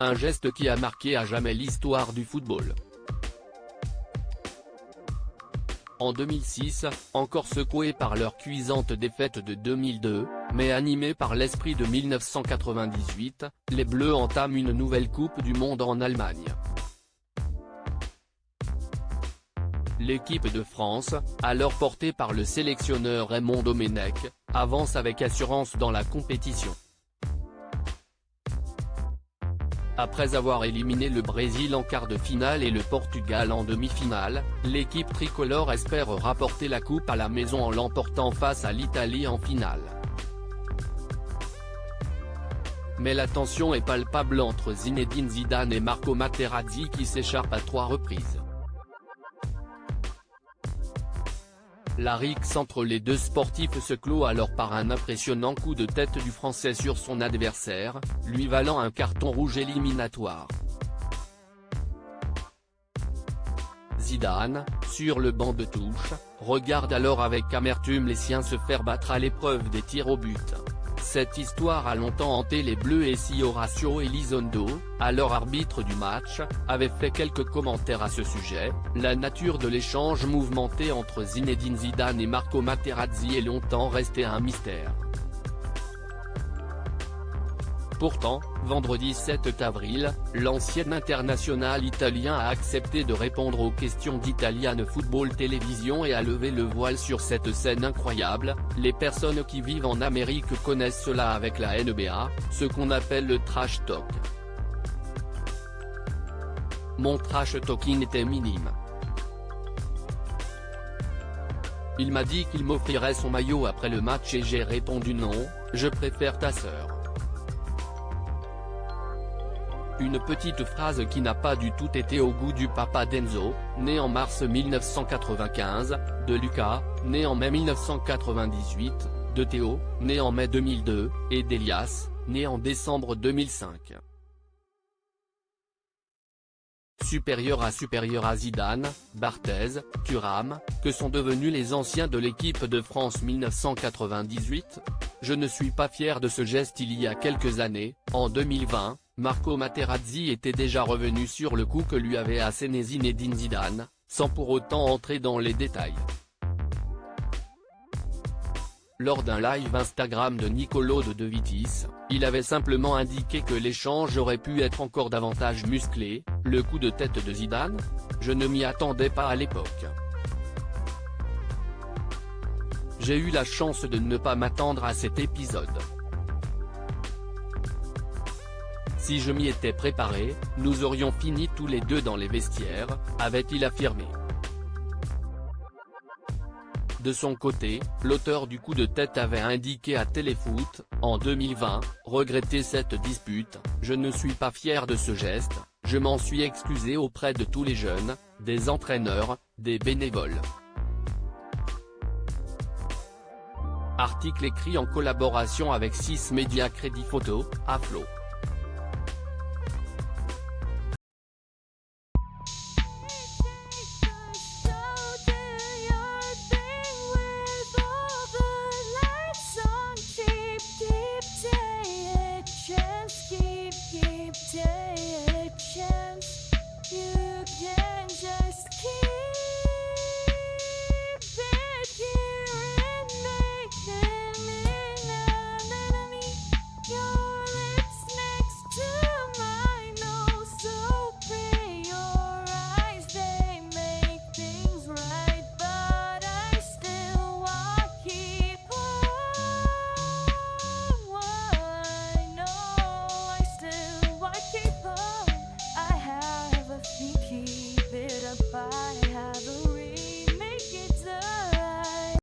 un geste qui a marqué à jamais l'histoire du football. En 2006, encore secoués par leur cuisante défaite de 2002, mais animés par l'esprit de 1998, les Bleus entament une nouvelle Coupe du Monde en Allemagne. L'équipe de France, alors portée par le sélectionneur Raymond Domenech, avance avec assurance dans la compétition. Après avoir éliminé le Brésil en quart de finale et le Portugal en demi-finale, l'équipe tricolore espère rapporter la coupe à la maison en l'emportant face à l'Italie en finale. Mais la tension est palpable entre Zinedine Zidane et Marco Materazzi qui s'écharpent à 3 reprises. La rixe entre les deux sportifs se clôt alors par un impressionnant coup de tête du Français sur son adversaire, lui valant un carton rouge éliminatoire. Zidane, sur le banc de touche, regarde alors avec amertume les siens se faire battre à l'épreuve des tirs au but. Cette histoire a longtemps hanté les Bleus et si Horacio Elizondo, alors arbitre du match, avait fait quelques commentaires à ce sujet, la nature de l'échange mouvementé entre Zinedine Zidane et Marco Materazzi est longtemps resté un mystère. Pourtant, vendredi 7 avril, l'ancien international italien a accepté de répondre aux questions d'Italian Football Television et a levé le voile sur cette scène incroyable. Les personnes qui vivent en Amérique connaissent cela avec la NBA, ce qu'on appelle le trash talk. Mon trash talking était minime. Il m'a dit qu'il m'offrirait son maillot après le match et j'ai répondu non, je préfère ta sœur. Une petite phrase qui n'a pas du tout été au goût du papa d'Enzo, né en mars 1995, de Lucas, né en mai 1998, de Théo, né en mai 2002, et d'Elias, né en décembre 2005. Supérieur à Zidane, Barthez, Thuram, que sont devenus les anciens de l'équipe de France 1998 ? Je ne suis pas fier de ce geste il y a quelques années, en 2020. Marco Materazzi était déjà revenu sur le coup que lui avait asséné Zinedine Zidane, sans pour autant entrer dans les détails. Lors d'un live Instagram de Nicolo De Vitis, il avait simplement indiqué que l'échange aurait pu être encore davantage musclé. Le coup de tête de Zidane ? Je ne m'y attendais pas à l'époque. J'ai eu la chance de ne pas m'attendre à cet épisode. Si je m'y étais préparé, nous aurions fini tous les deux dans les vestiaires, avait-il affirmé. De son côté, l'auteur du coup de tête avait indiqué à Téléfoot, en 2020, regretter cette dispute, je ne suis pas fier de ce geste, je m'en suis excusé auprès de tous les jeunes, des entraîneurs, des bénévoles. Article écrit en collaboration avec 6 médias Crédit Photo, Aflo.